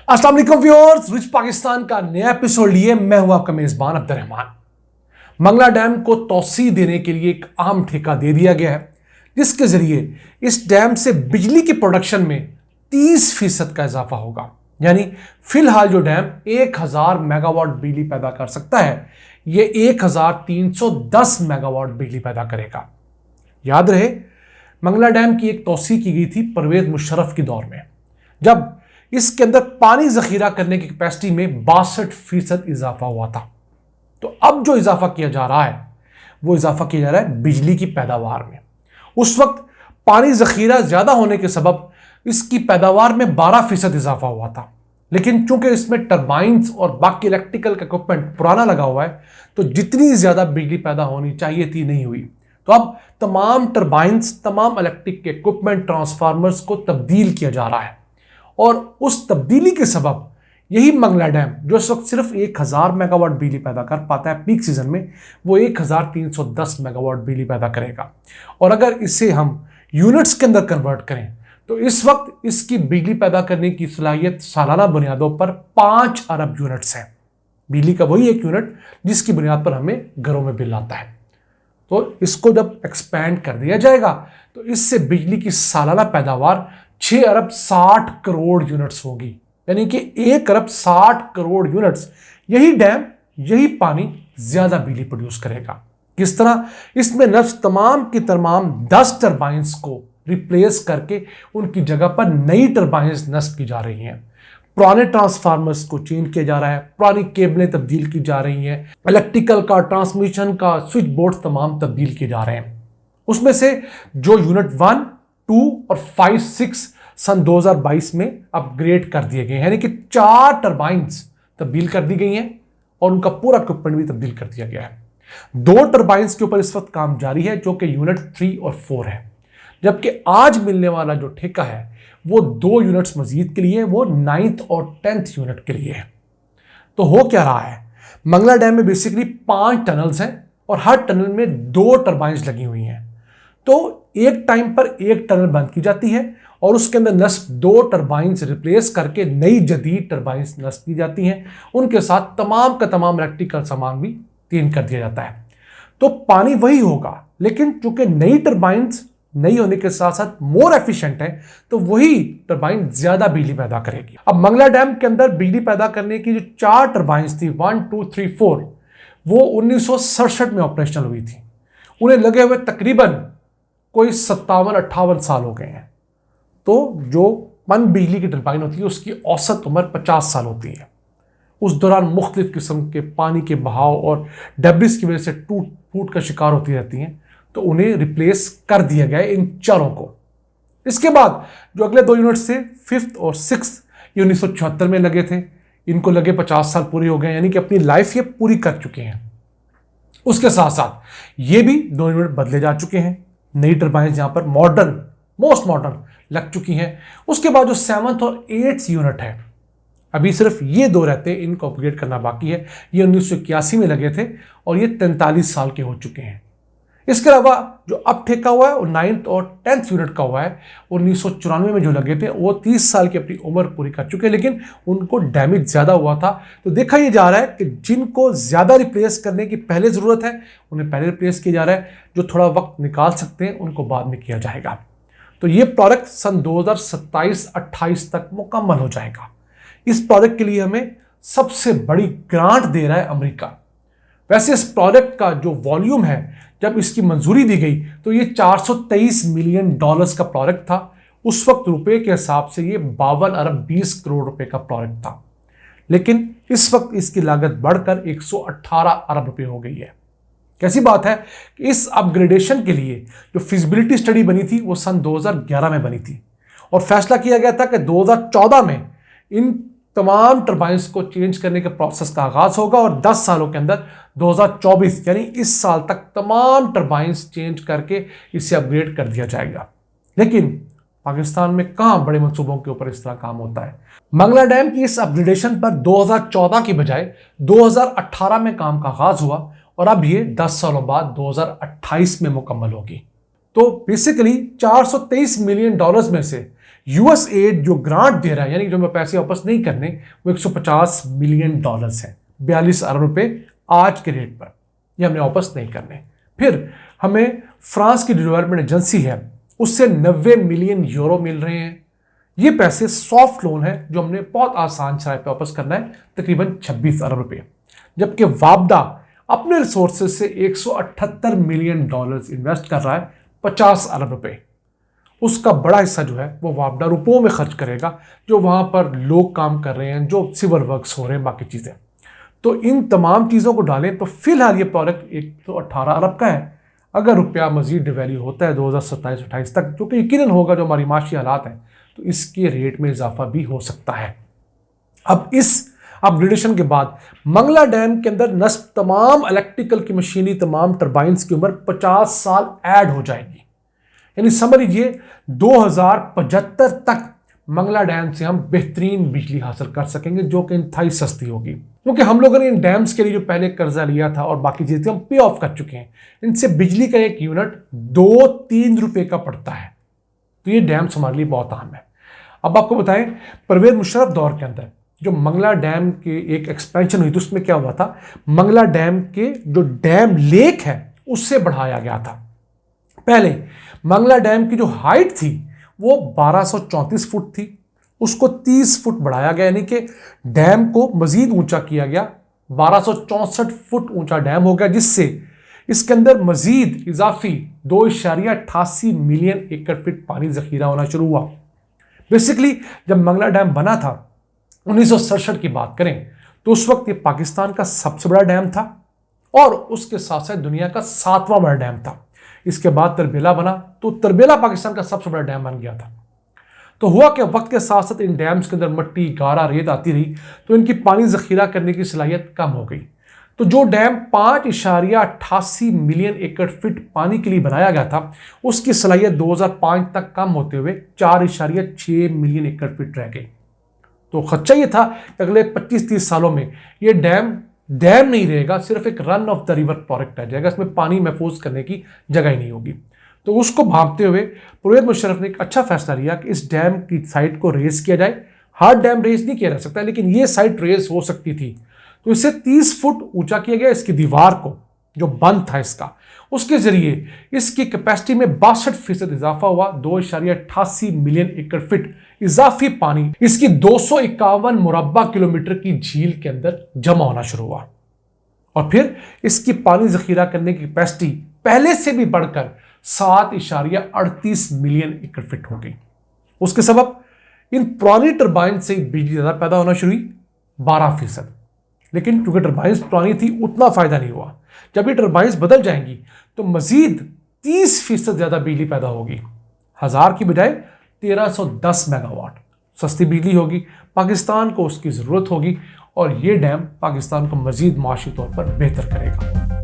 अस्सलाम वालेकुम viewers, rich Pakistan का नया एपिसोड लिए मैं हूं आपका मेजबान अब्दुर्रहमान। मंगला डैम को तौसी देने के लिए एक अहम ठेका दे दिया गया है, जिसके जरिए इस डैम से बिजली की प्रोडक्शन में 30% का इजाफा होगा। यानी फिलहाल जो डैम 1000 मेगावाट बिजली पैदा कर सकता है, यह 1310 मेगावाट बिजली पैदा करेगा। याद रहे, मंगला डैम की एक तौसी की गई थी परवेज मुशर्रफ के दौर में, जब इसके अंदर पानी जखीरा करने की कैपेसिटी में 62% इजाफा हुआ था। तो अब जो इजाफा किया जा रहा है, वो इजाफा किया जा रहा है बिजली की पैदावार में। उस वक्त पानी जखीरा ज्यादा होने के सबब इसकी पैदावार में 12% इजाफा हुआ था, लेकिन चूंकि इसमें टर्बाइंस और बाकी इलेक्ट्रिकल का इक्विपमेंट पुराना लगा हुआ है, तो जितनी ज्यादा बिजली पैदा होनी चाहिए थी नहीं हुई। तो अब तमाम टर्बाइंस, तमाम इलेक्ट्रिक के इक्विपमेंट, ट्रांसफार्मर्स को तब्दील किया जा रहा है, और उस तब्दीली के सबब यही मंगला डैम, जो इस वक्त सिर्फ 1000 मेगावाट बिजली पैदा कर पाता है पीक सीजन में, वो 1310 मेगावाट बिजली पैदा करेगा। और अगर इसे हम यूनिट्स के अंदर कन्वर्ट करें, तो इस वक्त इसकी बिजली पैदा करने की सलाहियत सालाना बुनियादों पर 5 अरब यूनिट्स है। बिजली का वही एक यूनिट जिसकी बुनियाद पर हमें घरों में बिल आता है। तो इसको जब एक्सपैंड कर दिया जाएगा, तो इससे बिजली की सालाना पैदावार 6 अरब 60 करोड़ यूनिट्स होगी। यानी कि 1 अरब 60 करोड़ यूनिट्स, यही डैम, यही पानी ज्यादा बिजली प्रोड्यूस करेगा। किस तरह? इसमें नफ्स तमाम की तमाम 10 टर्बाइंस को रिप्लेस करके उनकी जगह पर नई टर्बाइंस नस्ब की जा रही हैं। पुराने ट्रांसफार्मर्स को चेंज किया जा रहा है, पुरानी केबलें तब्दील की जा रही हैं, इलेक्ट्रिकल का, ट्रांसमिशन का, स्विच बोर्ड तमाम तब्दील किए जा रहे हैं। उसमें से जो यूनिट 1, 2 और 5, 6 सन 2022 में अपग्रेड कर दिए गए, यानी कि 4 टर्बाइंस तब्दील कर दी गई हैं और उनका पूरा इक्विपमेंट भी तब्दील कर दिया गया है। 2 टर्बाइंस के ऊपर इस वक्त काम जारी है, जो कि यूनिट 3 और 4 है, जबकि आज मिलने वाला जो ठेका है वो 2 यूनिट्स मजीद के लिए, वो 9th और 10th यूनिट के लिए है। तो हो क्या रहा है, मंगला डैम में बेसिकली 5 टनल्स हैं और हर टनल में 2 टर्बाइंस लगी हुई हैं। तो एक टाइम पर एक टनल बंद की जाती है और उसके अंदर नस्ब 2 टर्बाइंस रिप्लेस करके नई जदीद टर्बाइंस नस्ब की जाती हैं। उनके साथ तमाम का तमाम इलेक्ट्रिकल सामान भी तीन कर दिया जाता है। तो पानी वही होगा, लेकिन चूंकि नई टर्बाइंस नई होने के साथ साथ मोर एफिशिएंट है, तो वही टर्बाइन ज्यादा बिजली पैदा करेगी। अब मंगला डैम के अंदर बिजली पैदा करने की जो 4 टर्बाइंस थी, 1, 2, 3, 4, वो 1967 में ऑपरेशनल हुई थी। उन्हें लगे हुए तकरीबन कोई 57-58 साल हो गए हैं। तो जो पन बिजली की टर्बाइन होती है, उसकी औसत उम्र 50 साल होती है। उस दौरान मुख्तलिफ किस्म के पानी के बहाव और डेब्रिस की वजह से टूट फूट का शिकार होती रहती हैं, तो उन्हें रिप्लेस कर दिया गया इन चारों को। इसके बाद जो अगले 2 यूनिट्स थे, 5th और 6th, ये 1976 में लगे थे। इनको लगे 50 साल पूरे हो गए, यानी कि अपनी लाइफ ये पूरी कर चुके हैं। उसके साथ साथ ये भी 2 यूनिट बदले जा चुके हैं, नई टर्बाइंस यहां पर मॉडर्न, मोस्ट मॉडर्न लग चुकी हैं। उसके बाद जो 7th और 8th यूनिट है, अभी सिर्फ ये 2 रहते हैं, इनको अपग्रेड करना बाकी है। ये 1981 में लगे थे और ये 43 साल के हो चुके हैं। इसके अलावा जो अब ठेका हुआ है वो 9th और 10th यूनिट का हुआ है। 1994 में जो लगे थे वो 30 साल की अपनी उम्र पूरी कर चुके हैं, लेकिन उनको डैमेज ज़्यादा हुआ था। तो देखा ये जा रहा है कि जिनको ज़्यादा रिप्लेस करने की पहले ज़रूरत है, उन्हें पहले रिप्लेस किया जा रहा है। जो थोड़ा वक्त निकाल सकते हैं, उनको बाद में किया जाएगा। तो ये प्रोडक्ट सन 2027-28 तक मुकम्मल हो जाएगा। इस प्रोडक्ट के लिए हमें सबसे बड़ी ग्रांट दे रहा है अमेरिका। वैसे इस प्रोडक्ट का जो वॉल्यूम है, जब इसकी मंजूरी दी गई तो ये $423 मिलियन का प्रोडक्ट था। उस वक्त रुपए के हिसाब से ये 52 अरब 20 करोड़ रुपए का प्रोडक्ट था, लेकिन इस वक्त इसकी लागत बढ़कर 118 अरब रुपए हो गई है। कैसी बात है कि इस अपग्रेडेशन के लिए जो फिजिबिलिटी स्टडी बनी थी वो सन 2011 में बनी थी, और फैसला किया गया था कि 2014 में इन तमाम टर्बाइंस को चेंज करने के प्रोसेस का आगाज होगा, और 10 सालों के अंदर 2024 यानी इस साल तक तमाम टर्बाइंस चेंज करके इसे अपग्रेड कर दिया जाएगा। लेकिन पाकिस्तान में कहां बड़े मंसूबों के ऊपर इस तरह काम होता है। मंगला डैम की इस अपग्रेडेशन पर 2014 की बजाय 2018 में काम का आगाज हुआ, और अब ये 10 सालों बाद 2028 में मुकम्मल होगी। तो बेसिकली $423 मिलियन में से यूएस एड जो ग्रांट दे रहा है, यानी जो हमें पैसे वापस नहीं करने, वो $150 मिलियन है, 42 अरब रुपए आज के रेट पर, ये हमने वापस नहीं करने। फिर हमें फ्रांस की डेवलपमेंट एजेंसी है, उससे 90 मिलियन यूरो मिल रहे हैं। ये पैसे सॉफ्ट लोन है जो हमने बहुत आसान शराय पे वापस करना है, तकरीबन 26 अरब रुपए। जबकि वापडा अपने रिसोर्सेज से $178 मिलियन इन्वेस्ट कर रहा है, 50 अरब रुपए। उसका बड़ा हिस्सा जो है वो वापडा रुपयों में खर्च करेगा, जो वहां पर लोग काम कर रहे हैं, जो सिविल वर्क्स हो रहे हैं, बाकी चीजें। तो इन तमाम चीजों को डालें तो फिलहाल ये प्रोडक्ट 118 अरब का है। अगर रुपया मजीद डिवैल्यू होता है 2027-28 तक, जो कि यकीनन होगा, जो हमारी माशी हालात हैं, तो इसके रेट में इजाफा भी हो सकता है। अब इस अपग्रेडेशन के बाद मंगला डैम के अंदर नस्ब तमाम इलेक्ट्रिकल की मशीनरी, तमाम टर्बाइंस की उम्र 50 साल ऐड हो जाएगी। यानी समझ लीजिए 2075 तक मंगला डैम से हम बेहतरीन बिजली हासिल कर सकेंगे, जो कि इंतहाई सस्ती होगी। क्योंकि हम लोगों ने इन डैम्स के लिए जो पहले कर्जा लिया था और बाकी चीजें हम पे ऑफ कर चुके हैं, इनसे बिजली का एक यूनिट 2-3 रुपए का पड़ता है। तो ये डैम्स हमारे लिए बहुत अहम है। अब आपको बताएं, परवेज मुशर्रफ दौर के अंदर जो मंगला डैम के एक एक्सपेंशन हुई थी, उसमें क्या हुआ था, मंगला डैम के जो डैम लेक है उससे बढ़ाया गया था। पहले मंगला डैम की जो हाइट थी वो 1234 फुट थी, उसको 30 फुट बढ़ाया गया, यानी कि डैम को मजीद ऊंचा किया गया, 1264 फुट ऊंचा डैम हो गया, जिससे इसके अंदर मजीद इजाफी 2.88 मिलियन एकड़ फीट पानी जखीरा होना शुरू हुआ। बेसिकली जब मंगला डैम बना था 1967 की बात करें, तो उस वक्त ये पाकिस्तान का सबसे बड़ा डैम था और उसके साथ साथ दुनिया का 7वां बड़ा डैम था। इसके बाद तरबेला बना, तो तरबेला पाकिस्तान का सबसे बड़ा डैम बन गया था। तो हुआ कि वक्त के साथ साथ इन डैम्स के अंदर मट्टी, गारा, रेत आती रही, तो इनकी पानी जखीरा करने की सलाहियत कम हो गई। तो जो डैम 5.88 मिलियन एकड़ फीट पानी के लिए बनाया गया था, उसकी सलाहियत 2005 तक कम होते हुए 4.6 मिलियन एकड़ फीट रह गई। तो खर्चा ये था कि अगले 25-30 सालों में ये डैम नहीं रहेगा, सिर्फ एक run of the river project रह जाएगा, इसमें पानी महफूज करने की जगह ही नहीं होगी। तो उसको भांपते हुए परवेज मुशर्रफ ने एक अच्छा फैसला लिया कि इस डैम की साइट को रेज किया जाए। हार्ड डैम रेज नहीं किया जा सकता, लेकिन ये साइट रेज हो सकती थी, तो इसे 30 फुट ऊंचा किया गया। इसकी दीवार को, जो बंद था इसका, उसके जरिए इसकी कैपेसिटी में 62% इजाफा हुआ। 2.88 मिलियन एकड़ फीट इजाफी पानी इसकी 251 मुरब्बा किलोमीटर की झील के अंदर जमा होना शुरू हुआ और फिर इसकी पानी जखीरा करने की कैपेसिटी पहले से भी बढ़कर 7.38 मिलियन एकड़ फीट हो गई। उसके सबब इन पुरानी टर्बाइन से बिजली ज्यादा पैदा होना शुरू हुई, 12%। लेकिन क्योंकि टर्बाइंस पुरानी थी, उतना फायदा नहीं हुआ। जब ये टर्बाइंस बदल जाएंगी तो मजीद 30% ज्यादा बिजली पैदा होगी, 1000 की बजाय 1310 मेगावाट सस्ती बिजली होगी। पाकिस्तान को उसकी जरूरत होगी और ये डैम पाकिस्तान को मजीद माशी तौर पर बेहतर करेगा।